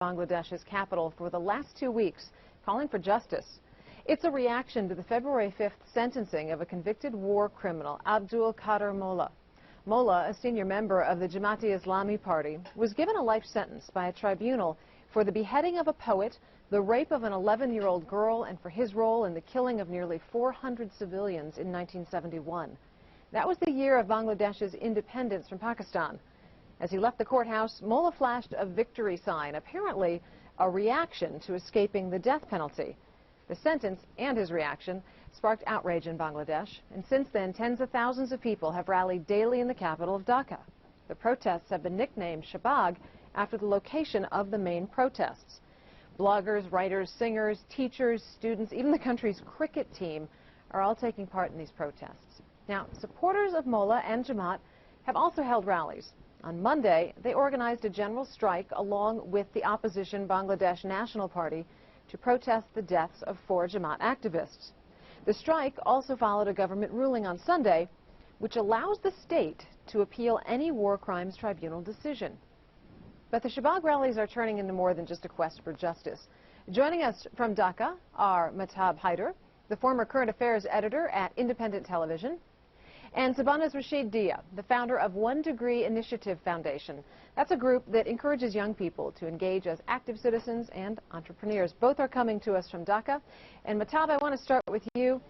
Bangladesh's capital for the last 2 weeks, calling for justice. It's a reaction to the February 5th sentencing of a convicted war criminal, Abdul Qadir Mullah. Mullah, a senior member of the Jamaat-e-Islami party, was given a life sentence by a tribunal for the beheading of a poet, the rape of an 11-year-old girl, and for his role in the killing of nearly 400 civilians in 1971. That was the year of Bangladesh's independence from Pakistan. As he left the courthouse, Mullah flashed a victory sign, apparently a reaction to escaping the death penalty. The sentence and his reaction sparked outrage in Bangladesh, and since then, tens of thousands of people have rallied daily in the capital of Dhaka. The protests have been nicknamed Shahbag after the location of the main protests. Bloggers, writers, singers, teachers, students, even the country's cricket team are all taking part in these protests. Now, supporters of Mullah and Jamaat have also held rallies. On Monday, they organized a general strike along with the opposition Bangladesh National Party to protest the deaths of 4 Jamaat activists. The strike also followed a government ruling on Sunday which allows the state to appeal any war crimes tribunal decision. But the Shahbag rallies are turning into more than just a quest for justice. Joining us from Dhaka are Mahtab Haider, the former current affairs editor at Independent Television, and Shabanaz Rashid Diya, the founder of One Degree Initiative Foundation. That's a group that encourages young people to engage as active citizens and entrepreneurs. Both are coming to us from Dhaka. And Mahtab, I want to start with you.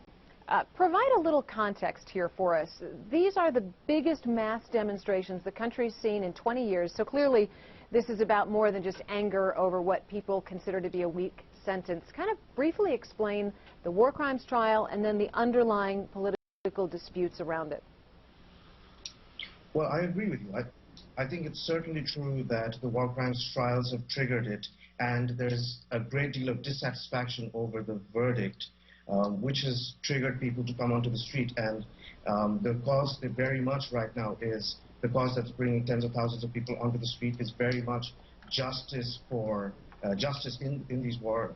Provide a little context here for us. These are the biggest mass demonstrations the country's seen in 20 years, so clearly this is about more than just anger over what people consider to be a weak sentence. Kind of briefly explain the war crimes trial and then the underlying political disputes around it. Well, I agree with you. I think it's certainly true that the war crimes trials have triggered it, and there's a great deal of dissatisfaction over the verdict, which has triggered people to come onto the street. And the cause very much right now is the cause that's bringing tens of thousands of people onto the street is very much justice for justice in these war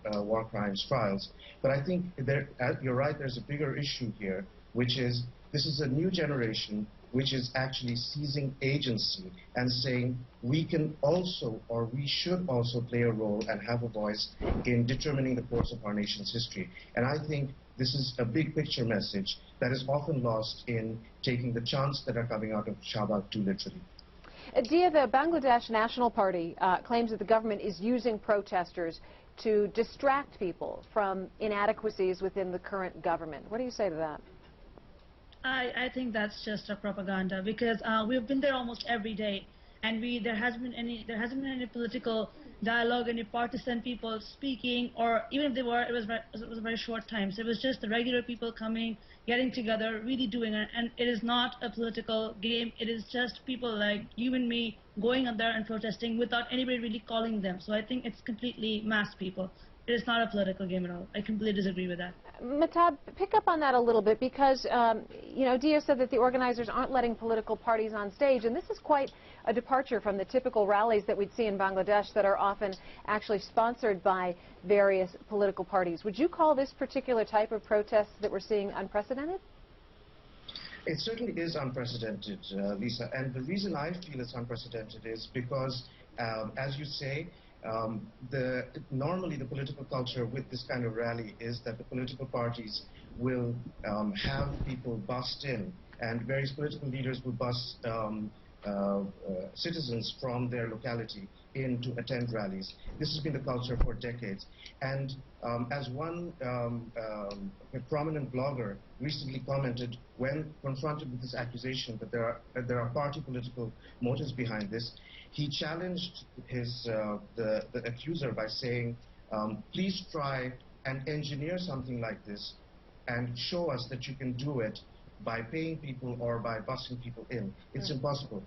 crimes trials. But I think you're right, there's a bigger issue here, which is this is a new generation which is actually seizing agency and saying we can also, or we should also play a role and have a voice in determining the course of our nation's history. And I think this is a big picture message that is often lost in taking the chants that are coming out of Shahbag too literally. Diya, the Bangladesh National Party claims that the government is using protesters to distract people from inadequacies within the current government. What do you say to that? I think that's just a propaganda, because we've been there almost every day, and there hasn't been any political dialogue, any partisan people speaking, or even if they were, it was a very short time. So it was just the regular people coming, getting together, really doing it. And it is not a political game. It is just people like you and me going out there and protesting without anybody really calling them. So I think it's completely mass people. It is not a political game at all. I completely disagree with that. Mahtab, pick up on that a little bit, because you know, Diya said that the organizers aren't letting political parties on stage, and this is quite a departure from the typical rallies that we'd see in Bangladesh that are often actually sponsored by various political parties. Would you call this particular type of protest that we're seeing unprecedented? It certainly is unprecedented, Lisa, and the reason I feel it's unprecedented is because, as you say, normally the political culture with this kind of rally is that the political parties will have people bust in, and various political leaders will bust citizens from their locality in to attend rallies. This has been the culture for decades. And as one prominent blogger recently commented when confronted with this accusation that there are party political motives behind this, he challenged the accuser by saying, please try and engineer something like this and show us that you can do it by paying people or by busing people in. It's impossible.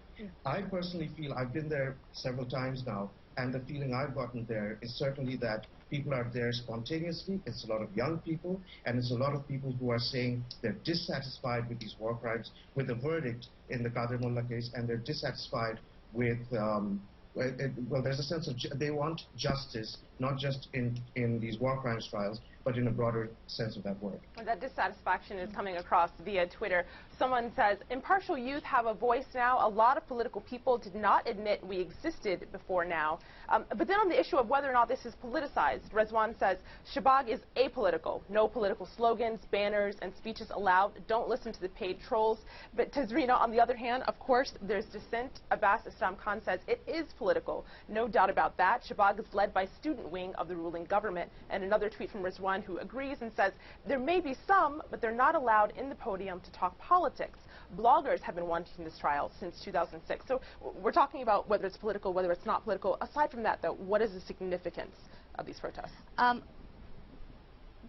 I personally feel, I've been there several times now, and the feeling I've gotten there is certainly that people are there spontaneously. It's a lot of young people, and it's a lot of people who are saying they're dissatisfied with these war crimes, with the verdict in the Qadir Mullah case, and they're dissatisfied with, well, there's a sense of, they want justice, not just in these war crimes trials, but in a broader sense of that word. That dissatisfaction is coming across via Twitter. Someone says, impartial youth have a voice now. A lot of political people did not admit we existed before now. But then on the issue of whether or not this is politicized, Rezwan says, Shahbag is apolitical. No political slogans, banners, and speeches allowed. Don't listen to the paid trolls. But Tazreena, on the other hand, of course, there's dissent. Abbas Islam Khan says it is political. No doubt about that. Shahbag is led by student wing of the ruling government. And another tweet from Rezwan who agrees and says, there may be some, but they're not allowed in the podium to talk politics. Bloggers have been wanting this trial since 2006. So we're talking about whether it's political, whether it's not political. Aside from that, though, what is the significance of these protests?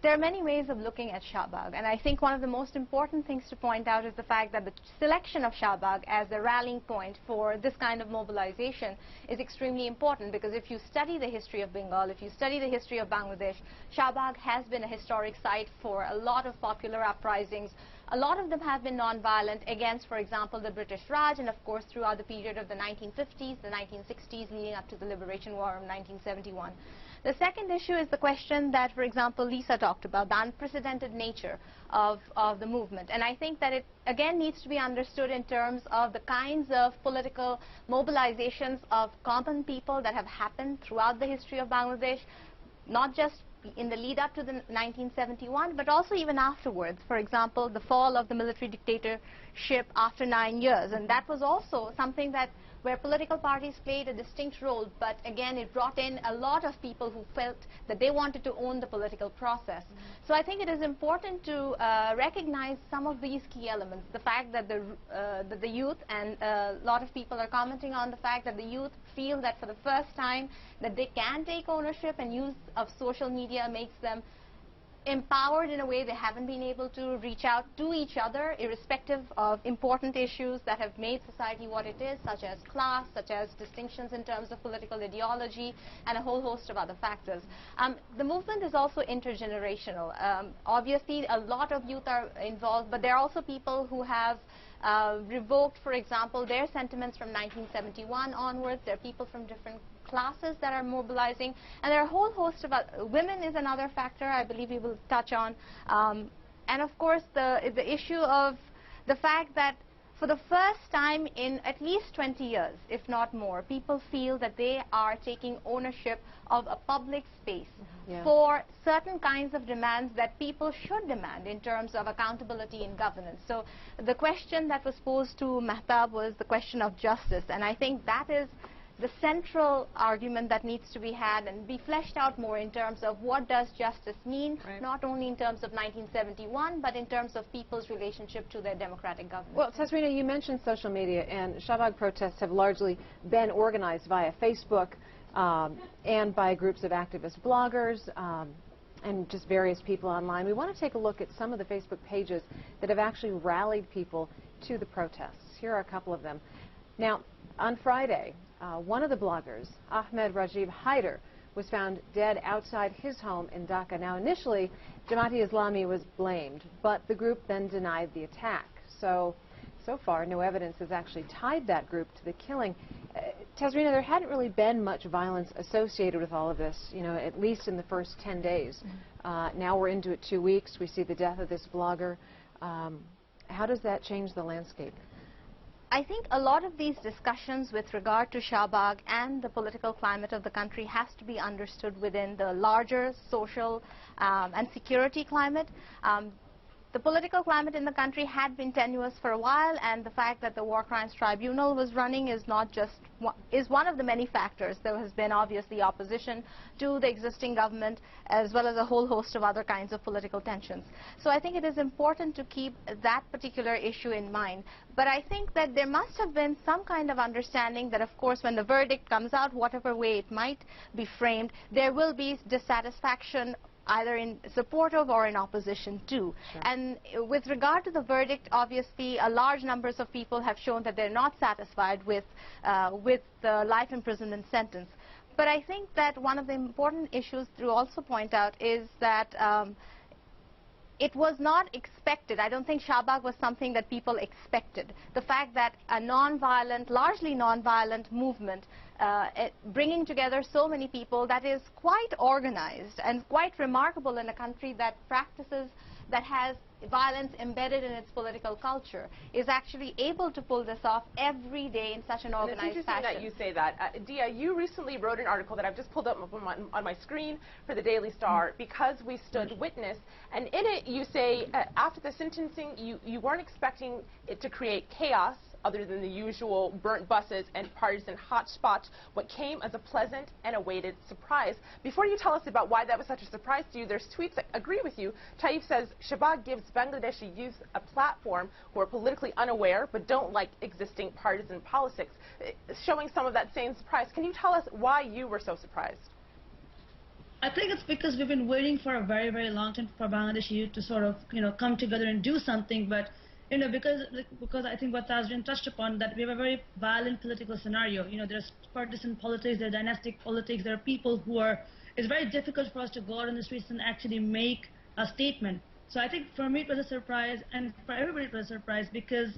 There are many ways of looking at Shahbag, and I think one of the most important things to point out is the fact that the selection of Shahbag as a rallying point for this kind of mobilization is extremely important, because if you study the history of Bengal, if you study the history of Bangladesh, Shahbag has been a historic site for a lot of popular uprisings. A lot of them have been non-violent against, for example, the British Raj, and of course throughout the period of the 1950s, the 1960s, leading up to the Liberation War of 1971. The second issue is the question that, for example, Lisa talked about, the unprecedented nature of the movement. And I think that it, again, needs to be understood in terms of the kinds of political mobilizations of common people that have happened throughout the history of Bangladesh, not just in the lead up to the 1971, but also even afterwards. For example, the fall of the military dictatorship after 9 years. And that was also something that where political parties played a distinct role, but again it brought in a lot of people who felt that they wanted to own the political process. So I think it is important to recognize some of these key elements. The fact that the youth, and a lot of people are commenting on the fact that the youth feel that for the first time that they can take ownership, and use of social media makes them empowered in a way they haven't been able to reach out to each other, irrespective of important issues that have made society what it is, such as class, such as distinctions in terms of political ideology, and a whole host of other factors. The movement is also intergenerational. Obviously, a lot of youth are involved, but there are also people who have revoked, for example, their sentiments from 1971 onwards. There are people from different classes that are mobilizing, and there are a whole host of women is another factor I believe we will touch on, and of course the issue of the fact that for the first time in at least 20 years, if not more, people feel that they are taking ownership of a public space for certain kinds of demands that people should demand in terms of accountability in governance. So the question that was posed to Mahtab was the question of justice, and I think that is the central argument that needs to be had and be fleshed out more in terms of what does justice mean, not only in terms of 1971, but in terms of people's relationship to their democratic government. Well, Tazreena, you mentioned social media, and Shahbag protests have largely been organized via Facebook and by groups of activist bloggers and just various people online. We want to take a look at some of the Facebook pages that have actually rallied people to the protests. Here are a couple of them. Now, on Friday, one of the bloggers, Mahtab Haider, was found dead outside his home in Dhaka. Now, initially, Jamaat-e-Islami was blamed, but the group then denied the attack. So far, no evidence has actually tied that group to the killing. Tazreena, there hadn't really been much violence associated with all of this, you know, at least in the first 10 days. Now we're into it 2 weeks. We see the death of this blogger. How does that change the landscape? I think a lot of these discussions with regard to Shahbag and the political climate of the country has to be understood within the larger social and security climate. The political climate in the country had been tenuous for a while, and the fact that the War Crimes Tribunal was running is not just is one of the many factors. There has been obviously opposition to the existing government, as well as a whole host of other kinds of political tensions. So I think it is important to keep that particular issue in mind. But I think that there must have been some kind of understanding that, of course, when the verdict comes out, whatever way it might be framed, there will be dissatisfaction either in support of or in opposition to. Sure. And with regard to the verdict, obviously a large numbers of people have shown that they're not satisfied with the life imprisonment sentence. But I think that one of the important issues to also point out is that it was not expected. I don't think Shahbag was something that people expected. The fact that a non-violent, largely non-violent movement bringing together so many people, that is quite organized and quite remarkable in a country that practices, that has violence embedded in its political culture, is actually able to pull this off every day in such an organized fashion. It's interesting that you say that. Diya, you recently wrote an article that I've just pulled up on my screen for the Daily Star, Because We Stood Witness, and in it you say after the sentencing you weren't expecting it to create chaos other than the usual burnt buses and partisan hotspots. What came as a pleasant and awaited surprise. Before you tell us about why that was such a surprise to you, there's tweets that agree with you. Taif says, Shahbag gives Bangladeshi youth a platform who are politically unaware but don't like existing partisan politics, showing some of that same surprise. Can you tell us why you were so surprised? I think it's because we've been waiting for a very, very long time for Bangladeshi youth to sort of, come together and do something, but because I think what Tazreena touched upon, that we have a very violent political scenario. There's partisan politics, there's dynastic politics, there are people who are, it's very difficult for us to go out on the streets and actually make a statement. So I think for me it was a surprise, and for everybody it was a surprise, because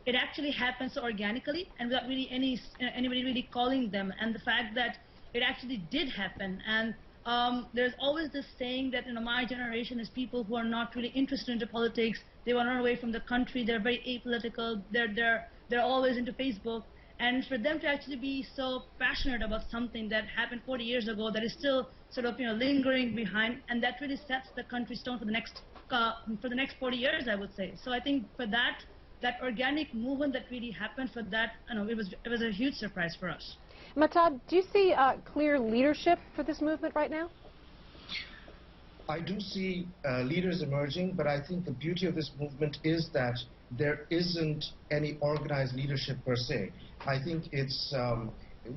it actually happened so organically and without really anybody really calling them, and the fact that it actually did happen. And there's always this saying that my generation is people who are not really interested into politics. They want to run away from the country. They're very apolitical. They're always into Facebook. And for them to actually be so passionate about something that happened 40 years ago, that is still sort of lingering behind, and that really sets the country stone for the next 40 years, I would say. So I think for that organic movement that really happened, for that, it was a huge surprise for us. Mahtab, do you see clear leadership for this movement right now? I do see leaders emerging, but I think the beauty of this movement is that there isn't any organized leadership per se. I think it's,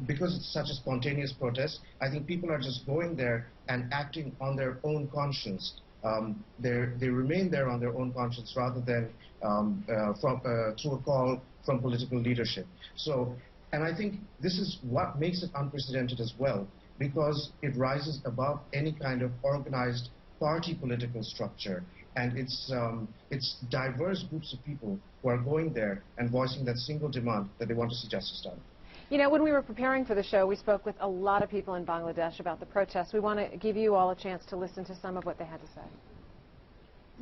because it's such a spontaneous protest, I think people are just going there and acting on their own conscience. They remain there on their own conscience rather than through a call from political leadership. And I think this is what makes it unprecedented as well, because it rises above any kind of organized party political structure, and it's diverse groups of people who are going there and voicing that single demand that they want to see justice done. When we were preparing for the show, we spoke with a lot of people in Bangladesh about the protests. We want to give you all a chance to listen to some of what they had to say.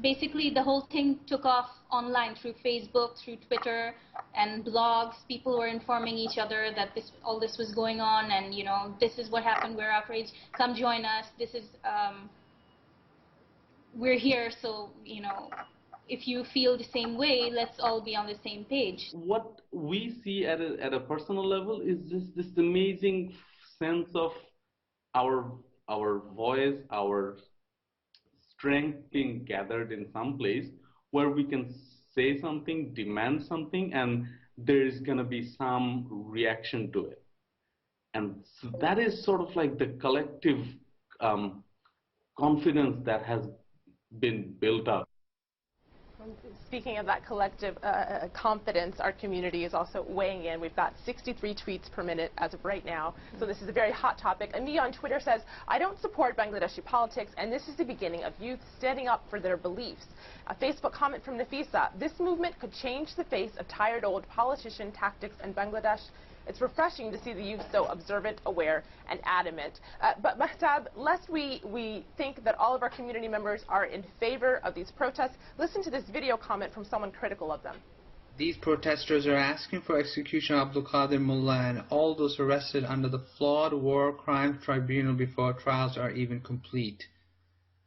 Basically, the whole thing took off online through Facebook, through Twitter, and blogs. People were informing each other that all this was going on, and this is what happened. We're outraged. Come join us. This is we're here. So if you feel the same way, let's all be on the same page. What we see at a personal level is just this amazing sense of our voice, our strength being gathered in some place where we can say something, demand something, and there is going to be some reaction to it. And so that is sort of like the collective confidence that has been built up. Speaking of that collective confidence, our community is also weighing in. We've got 63 tweets per minute as of right now, so this is a very hot topic. Ami on Twitter says, I don't support Bangladeshi politics, and this is the beginning of youth standing up for their beliefs. A Facebook comment from Nafisa, this movement could change the face of tired old politician tactics in Bangladesh. It's refreshing to see the youth so observant, aware, and adamant. But Mahtab, lest we think that all of our community members are in favor of these protests, listen to this video comment from someone critical of them. These protesters are asking for execution of Abdul Qadir Mullah and all those arrested under the flawed war crimes tribunal before trials are even complete.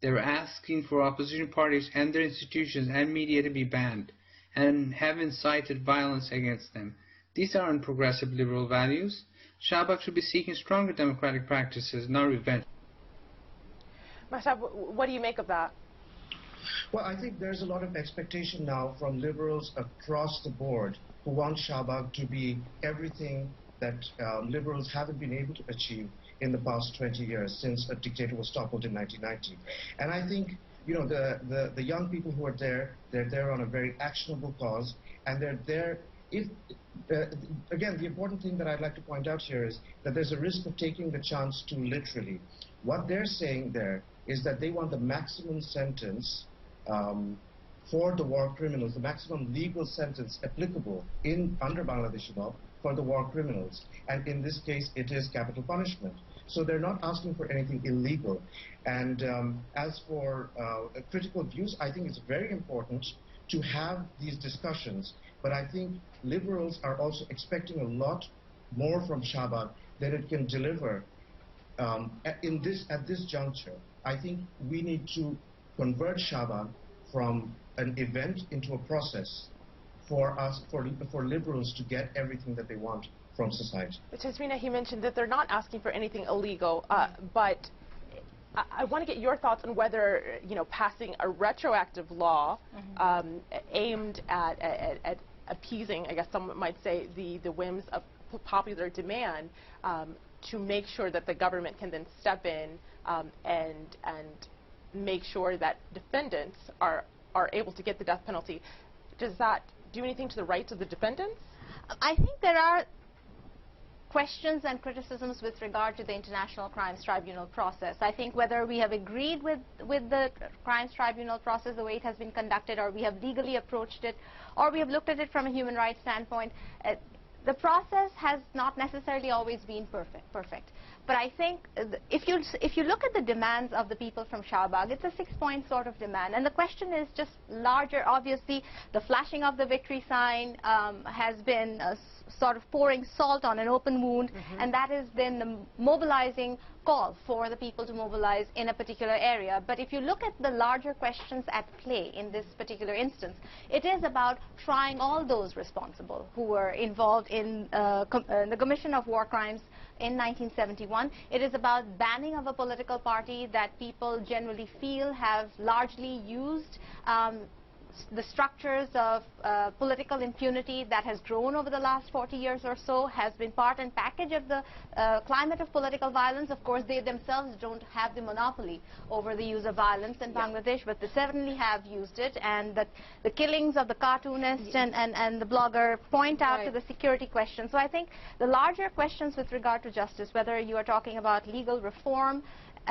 They're asking for opposition parties and their institutions and media to be banned and have incited violence against them. These aren't progressive liberal values. Shahbag should be seeking stronger democratic practices, not revenge. Mahtab, what do you make of that? Well, I think there's a lot of expectation now from liberals across the board who want Shahbag to be everything that liberals haven't been able to achieve in the past 20 years since a dictator was toppled in 1990. And I think the young people who are there, they're there on a very actionable cause, and they're there. Again, the important thing that I'd like to point out here is that there's a risk of taking the chance too literally. What they're saying there is that they want the maximum sentence for the war criminals, the maximum legal sentence applicable under Bangladeshi law for the war criminals. And in this case, it is capital punishment. So they're not asking for anything illegal. And as for critical views, I think it's very important to have these discussions. But I think liberals are also expecting a lot more from Shahbag than it can deliver at this juncture. I think we need to convert Shahbag from an event into a process for liberals to get everything that they want from society. Tazreena, he mentioned that they're not asking for anything illegal, but I want to get your thoughts on whether, passing a retroactive law aimed at appeasing, I guess someone might say, the whims of popular demand to make sure that the government can then step in and make sure that defendants are able to get the death penalty. Does that do anything to the rights of the defendants? I think there are questions and criticisms with regard to the International Crimes Tribunal process. I think whether we have agreed with the Crimes Tribunal process, the way it has been conducted, or we have legally approached it, or we have looked at it from a human rights standpoint, the process has not necessarily always been perfect. But I think if you look at the demands of the people from Shahbag, it's a 6-point sort of demand. And the question is just larger. Obviously, the flashing of the victory sign has been sort of pouring salt on an open wound, and that is then the mobilizing call for the people to mobilize in a particular area. But if you look at the larger questions at play in this particular instance, it is about trying all those responsible who were involved in the commission of war crimes in 1971. It is about banning of a political party that people generally feel have largely used the structures of political impunity that has grown over the last 40 years or so, has been part and package of the climate of political violence. Of course, they themselves don't have the monopoly over the use of violence in Bangladesh, but they certainly have used it. And the killings of the cartoonist and the blogger point out to the security question. So I think the larger questions with regard to justice, whether you are talking about legal reform,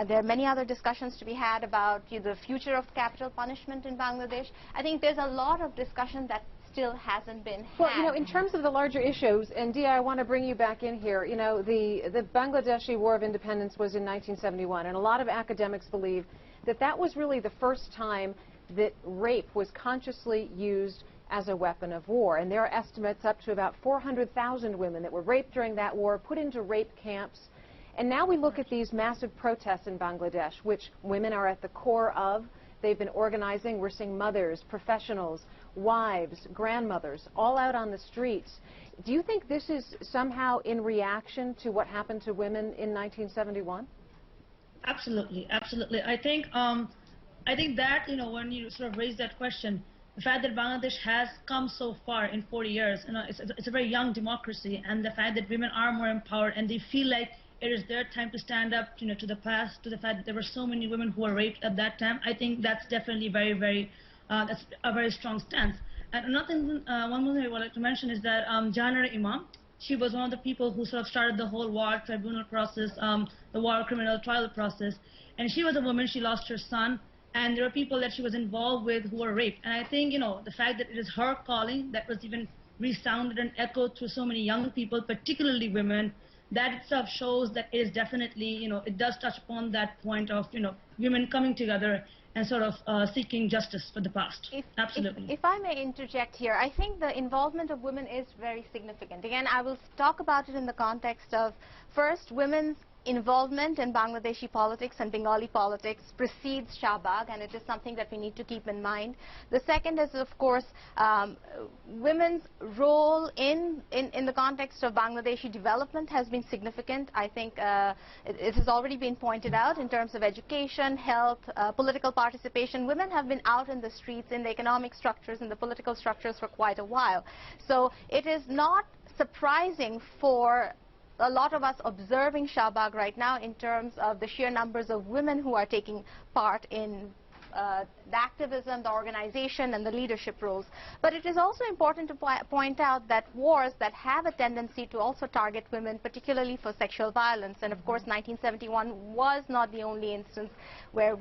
there are many other discussions to be had about the future of capital punishment in Bangladesh. I think there's a lot of discussion that still hasn't been had. Well, in terms of the larger issues, and Diya, I want to bring you back in here. The Bangladeshi War of Independence was in 1971, and a lot of academics believe that that was really the first time that rape was consciously used as a weapon of war. And there are estimates up to about 400,000 women that were raped during that war, put into rape camps. And now we look at these massive protests in Bangladesh, which women are at the core of. They've been organizing. We're seeing mothers, professionals, wives, grandmothers, all out on the streets. Do you think this is somehow in reaction to what happened to women in 1971? Absolutely, absolutely. I think that, when you sort of raise that question, the fact that Bangladesh has come so far in 40 years, it's a very young democracy, and the fact that women are more empowered and they feel like it is their time to stand up, to the past, to the fact that there were so many women who were raped at that time. I think that's definitely that's a very strong stance. And one more thing I would like to mention is that Jahanara Imam, she was one of the people who sort of started the whole war tribunal process, the war criminal trial process. And she was a woman, she lost her son, and there were people that she was involved with who were raped. And I think, the fact that it is her calling that was even resounded and echoed through so many young people, particularly women, that itself shows that it is definitely, it does touch upon that point of, women coming together and sort of seeking justice for the past. Absolutely. If I may interject here, I think the involvement of women is very significant. Again, I will talk about it in the context of, first, women's involvement in Bangladeshi politics and Bengali politics precedes Shahbag, and it is something that we need to keep in mind. The second is, of course, women's role in the context of Bangladeshi development has been significant. I think it has already been pointed out in terms of education, health, political participation. Women have been out in the streets, in the economic structures, in the political structures for quite a while. So it is not surprising for a lot of us observing Shahbag right now in terms of the sheer numbers of women who are taking part in the activism, the organization, and the leadership roles. But it is also important to point out that wars that have a tendency to also target women, particularly for sexual violence, and of course 1971 was not the only instance where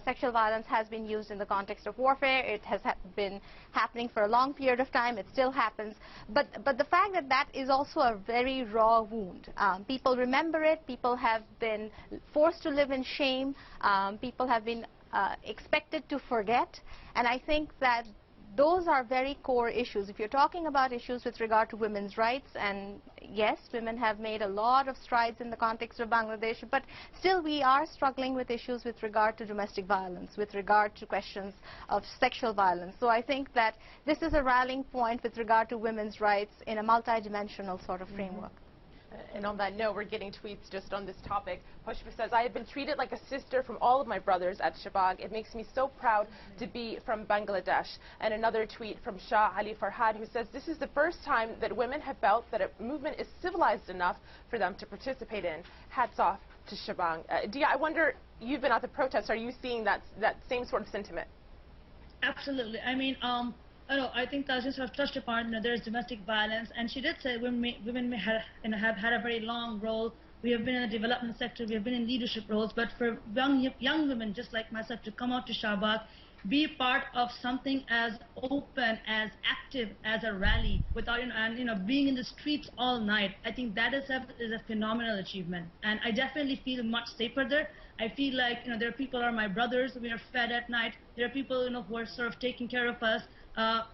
sexual violence has been used in the context of warfare. It has been happening for a long period of time. It still happens. But the fact that that is also a very raw wound. People remember it. People have been forced to live in shame. People have been expected to forget. And I think that those are very core issues. If you're talking about issues with regard to women's rights, and yes, women have made a lot of strides in the context of Bangladesh, but still we are struggling with issues with regard to domestic violence, with regard to questions of sexual violence. So I think that this is a rallying point with regard to women's rights in a multidimensional sort of framework. And on that note, we're getting tweets just on this topic. Pushpa says, I have been treated like a sister from all of my brothers at Shahbag. It makes me so proud to be from Bangladesh. And another tweet from Shah Ali Farhad, who says, this is the first time that women have felt that a movement is civilized enough for them to participate in. Hats off to Shahbag. Diya, I wonder, you've been at the protests. Are you seeing that same sort of sentiment? Absolutely. I mean, I think Tazreena sort of touched upon, there's domestic violence, and she did say women may have had a very long role. We have been in the development sector, we have been in leadership roles, but for young women just like myself to come out to Shahbag, be part of something as open, as active as a rally, without being in the streets all night, I think that is a phenomenal achievement, and I definitely feel much safer there. I feel like there are people who are my brothers. We are fed at night. There are people who are sort of taking care of us.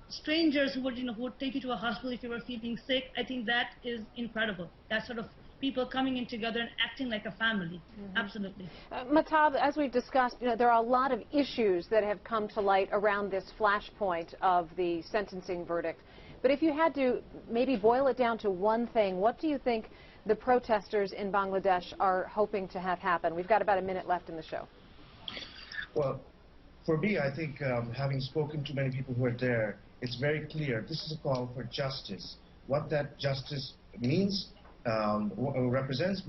Strangers who would take you to a hospital if you were feeling sick. I think that is incredible. That sort of people coming in together and acting like a family. Absolutely. Mahtab, as we've discussed, there are a lot of issues that have come to light around this flashpoint of the sentencing verdict. But if you had to maybe boil it down to one thing, what do you think the protesters in Bangladesh are hoping to have happen? We've got about a minute left in the show. Well, for me, I think having spoken to many people who are there, it's very clear this is a call for justice. What that justice means, represents,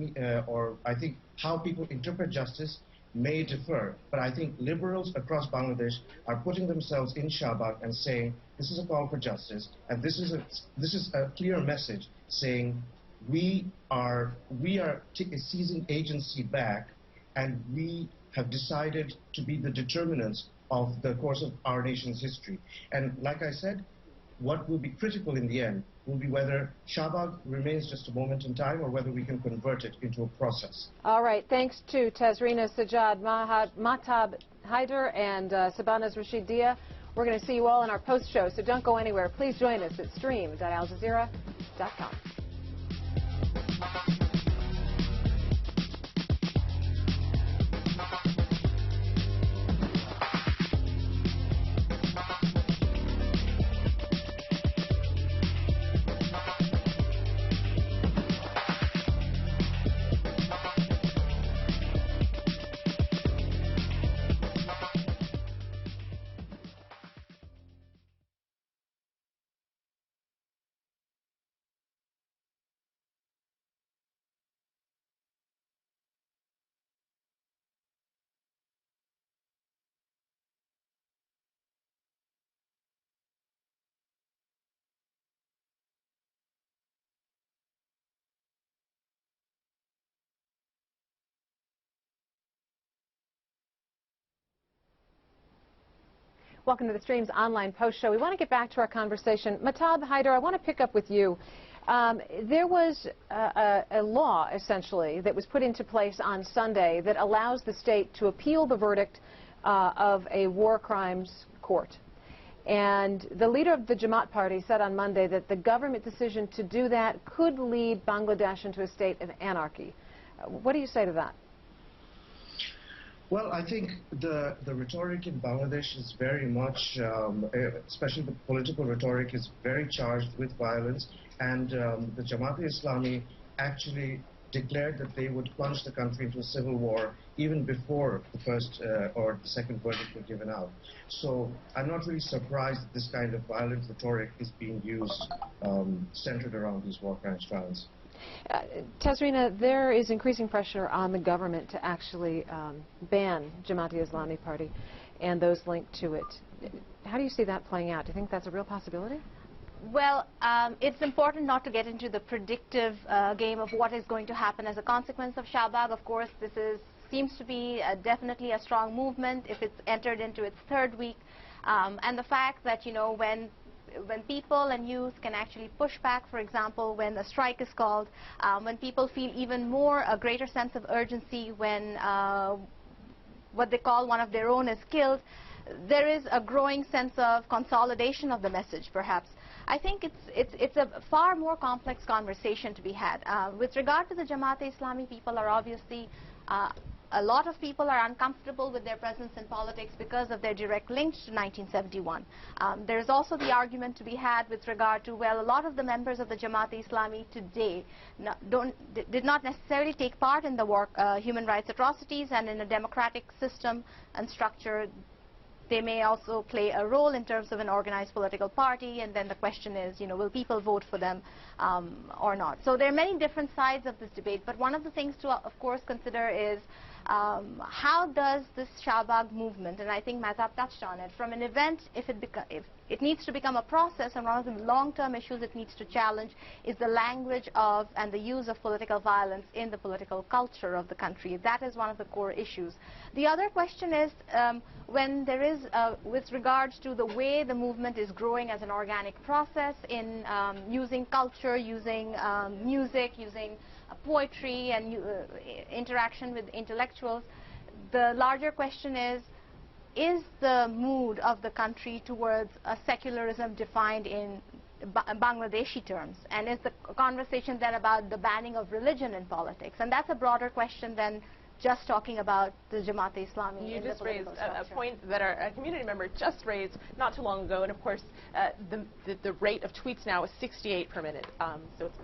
or I think how people interpret justice may differ. But I think liberals across Bangladesh are putting themselves in Shahbag and saying this is a call for justice, and this is a clear message saying we are seizing agency back, and we have decided to be the determinants of the course of our nation's history. And like I said, what will be critical in the end will be whether Shahbag remains just a moment in time or whether we can convert it into a process. All right. Thanks to Tazreena Sajjad, Mahtab Haider, and Shabanaz Rashid Diya. We're going to see you all in our post-show, so don't go anywhere. Please join us at stream.aljazeera.com. Welcome to the Stream's online post show. We want to get back to our conversation. Mahtab Haider, I want to pick up with you. There was a law, essentially, that was put into place on Sunday that allows the state to appeal the verdict of a war crimes court. And the leader of the Jamaat party said on Monday that the government decision to do that could lead Bangladesh into a state of anarchy. What do you say to that? Well, I think the rhetoric in Bangladesh is very much, especially the political rhetoric, is very charged with violence. And the Jamaat-e-Islami actually declared that they would plunge the country into a civil war even before the first or the second verdict were given out. So I'm not really surprised that this kind of violent rhetoric is being used, centered around these war crimes trials. Tazreena, there is increasing pressure on the government to actually ban Jamaat-e-Islami Party and those linked to it. How do you see that playing out? Do you think that's a real possibility? Well, it's important not to get into the predictive game of what is going to happen as a consequence of Shahbag. Of course, seems to be definitely a strong movement if it's entered into its third week. And the fact that, you know, when people and youth can actually push back, for example, when a strike is called, when people feel even more a greater sense of urgency when what they call one of their own is killed, there is a growing sense of consolidation of the message, perhaps. I think it's a far more complex conversation to be had. With regard to the Jamaat-e-Islami, people are obviously a lot of people are uncomfortable with their presence in politics because of their direct links to 1971. There's also the argument to be had with regard to, well, a lot of the members of the Jamaat-e-Islami today did not necessarily take part in the war, human rights atrocities, and in a democratic system and structure they may also play a role in terms of an organized political party, and then the question is, you know, will people vote for them or not? So there are many different sides of this debate, but one of the things to, of course, consider is how does this Shahbag movement, and I think Mahtab touched on it, from an event, if it needs to become a process, and one of the long-term issues it needs to challenge is the language of and the use of political violence in the political culture of the country. That is one of the core issues. The other question is when there is, with regards to the way the movement is growing as an organic process in using culture, using music, using poetry and interaction with intellectuals, the larger question is the mood of the country towards a secularism defined in Bangladeshi terms? And is the conversation then about the banning of religion in politics? And that's a broader question than just talking about the Jamaat-e-Islami. You just raised a point that our community member just raised not too long ago, and of course the rate of tweets now is 68 per minute, so it's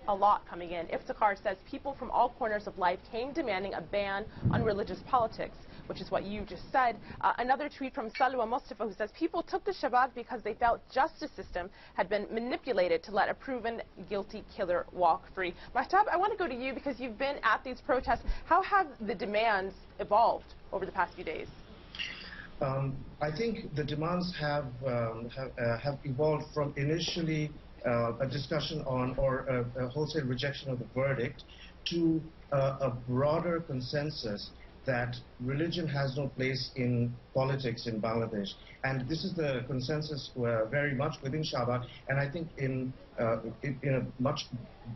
a lot coming in. Iftikhar says people from all corners of life came demanding a ban on religious politics, which is what you just said. Another tweet from Salwa Mustafa, who says people took the Shahbag because they felt justice system had been manipulated to let a proven guilty killer walk free. Mahtab, I want to go to you because you've been at these protests. How have the demands evolved over the past few days? I think the demands have evolved from initially a discussion on or a wholesale rejection of the verdict to a broader consensus that religion has no place in politics in Bangladesh. And this is the consensus very much within Shahbag, and I think in a much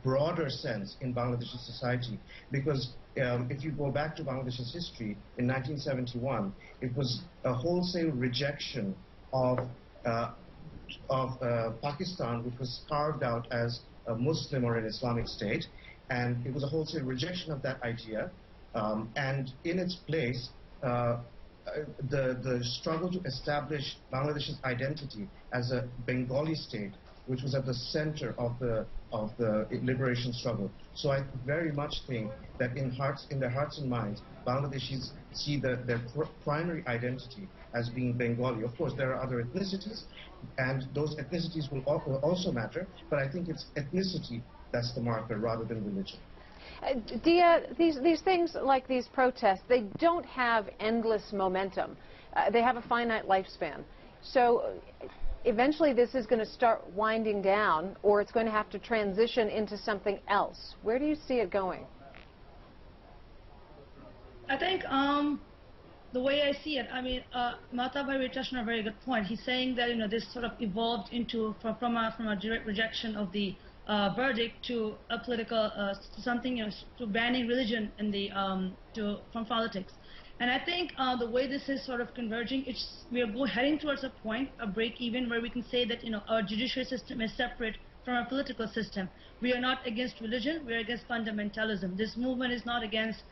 broader sense in Bangladeshi society. Because if you go back to Bangladesh's history, in 1971, it was a wholesale rejection of Pakistan, which was carved out as a Muslim or an Islamic state, and it was a wholesale rejection of that idea, and in its place the struggle to establish Bangladesh's identity as a Bengali state, which was at the center of the liberation struggle. So I very much think that in their hearts and minds, Bangladeshis see their primary identity as being Bengali. Of course, there are other ethnicities, and those ethnicities will also matter, but I think it's ethnicity that's the marker rather than religion. Diya, these things like these protests, they don't have endless momentum. They have a finite lifespan. So eventually this is going to start winding down, or it's going to have to transition into something else. Where do you see it going? I think the way I see it, I mean, Mahtab Haider touched on a very good point. He's saying that, you know, this sort of evolved into from a direct rejection of the verdict to a political something, you know, to banning religion in the from politics. And I think the way this is sort of converging, we are heading towards a point, a break-even, where we can say that, you know, our judicial system is separate from our political system. We are not against religion; we are against fundamentalism. This movement is not against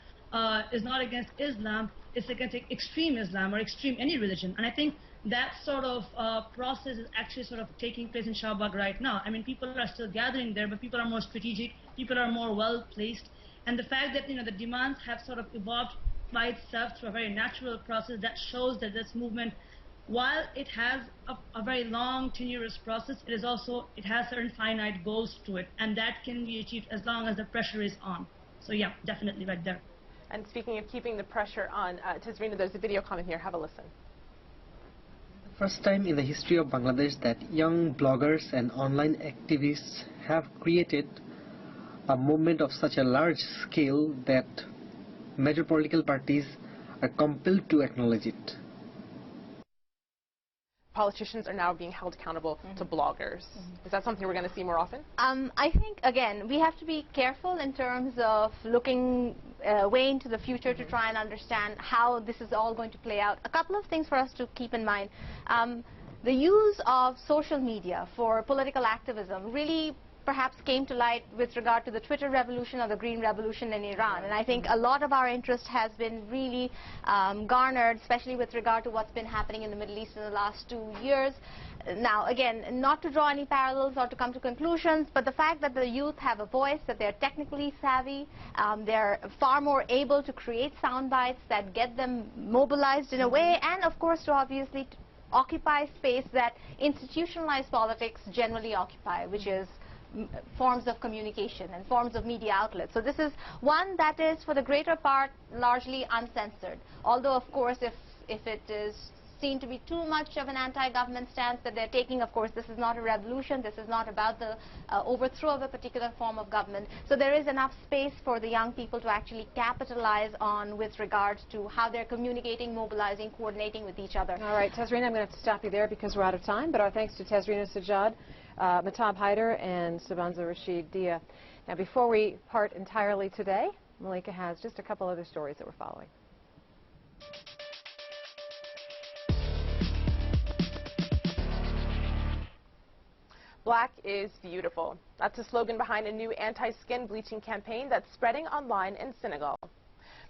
Islam; it's against extreme Islam or extreme any religion. And I think that sort of process is actually sort of taking place in Shahbag right now. I mean, people are still gathering there, but people are more strategic, people are more well placed, and the fact that, you know, the demands have sort of evolved by itself through a very natural process, that shows that this movement while it has a very long, tenuous process, it has certain finite goals to it, and that can be achieved as long as the pressure is on. So yeah, definitely right there. And speaking of keeping the pressure on, Tazreena, there's a video comment here. Have a listen. First time in the history of Bangladesh that young bloggers and online activists have created a movement of such a large scale that major political parties are compelled to acknowledge it. Politicians are now being held accountable to bloggers. Is that something we're going to see more often? I think, again, we have to be careful in terms of looking way into the future to try and understand how this is all going to play out. A couple of things for us to keep in mind. The use of social media for political activism really perhaps came to light with regard to the Twitter revolution or the Green Revolution in Iran. And I think a lot of our interest has been really garnered, especially with regard to what's been happening in the Middle East in the last 2 years. Now, again, not to draw any parallels or to come to conclusions, but the fact that the youth have a voice, that they're technically savvy, they're far more able to create sound bites that get them mobilized in a way, and of course to obviously occupy space that institutionalized politics generally occupy, which is forms of communication and forms of media outlets. So this is one that is, for the greater part, largely uncensored. Although, of course, if it is seen to be too much of an anti-government stance that they're taking, of course, this is not a revolution. This is not about the overthrow of a particular form of government. So there is enough space for the young people to actually capitalize on with regards to how they're communicating, mobilizing, coordinating with each other. All right, Tazreena, I'm going to have to stop you there because we're out of time, but our thanks to Tazreena Sajjad, Mahtab Haider, and Shabanaz Rashid Diya. Now, before we part entirely today, Malika has just a couple other stories that we're following. Black is beautiful. That's the slogan behind a new anti-skin bleaching campaign that's spreading online in Senegal.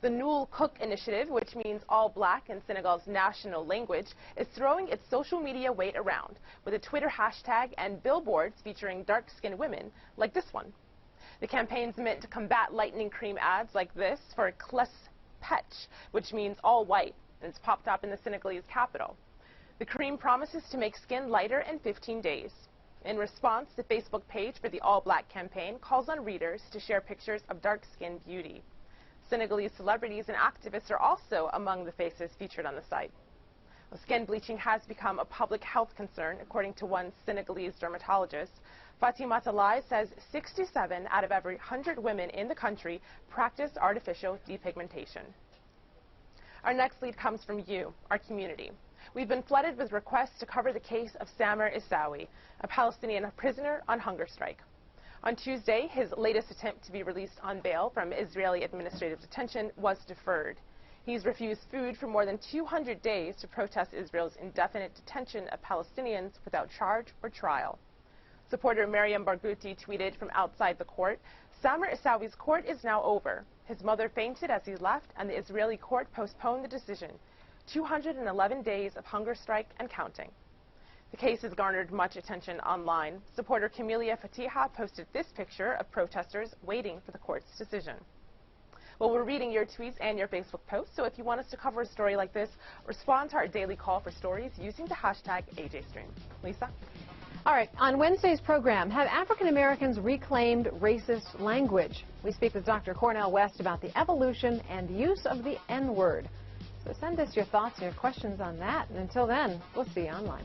The Noul Cook initiative, which means all black in Senegal's national language, is throwing its social media weight around with a Twitter hashtag and billboards featuring dark-skinned women like this one. The campaign's meant to combat lightening cream ads like this for Kles Petch, which means all white, and it's popped up in the Senegalese capital. The cream promises to make skin lighter in 15 days. In response, the Facebook page for the All Black campaign calls on readers to share pictures of dark-skinned beauty. Senegalese celebrities and activists are also among the faces featured on the site. Well, skin bleaching has become a public health concern, according to one Senegalese dermatologist. Fatima Talai says 67 out of every 100 women in the country practice artificial depigmentation. Our next lead comes from you, our community. We've been flooded with requests to cover the case of Samer Issawi, a Palestinian prisoner on hunger strike. On Tuesday, his latest attempt to be released on bail from Israeli administrative detention was deferred. He's refused food for more than 200 days to protest Israel's indefinite detention of Palestinians without charge or trial. Supporter Mariam Barghouti tweeted from outside the court, "Samer Issawi's court is now over. His mother fainted as he left, and the Israeli court postponed the decision. 211 days of hunger strike and counting." The case has garnered much attention online. Supporter Camelia Fatiha posted this picture of protesters waiting for the court's decision. Well, we're reading your tweets and your Facebook posts, so if you want us to cover a story like this, respond to our daily call for stories using the hashtag AJStream. Lisa? All right, on Wednesday's program, have African Americans reclaimed racist language? We speak with Dr. Cornell West about the evolution and use of the N-word. So send us your thoughts and your questions on that, and until then, we'll see you online.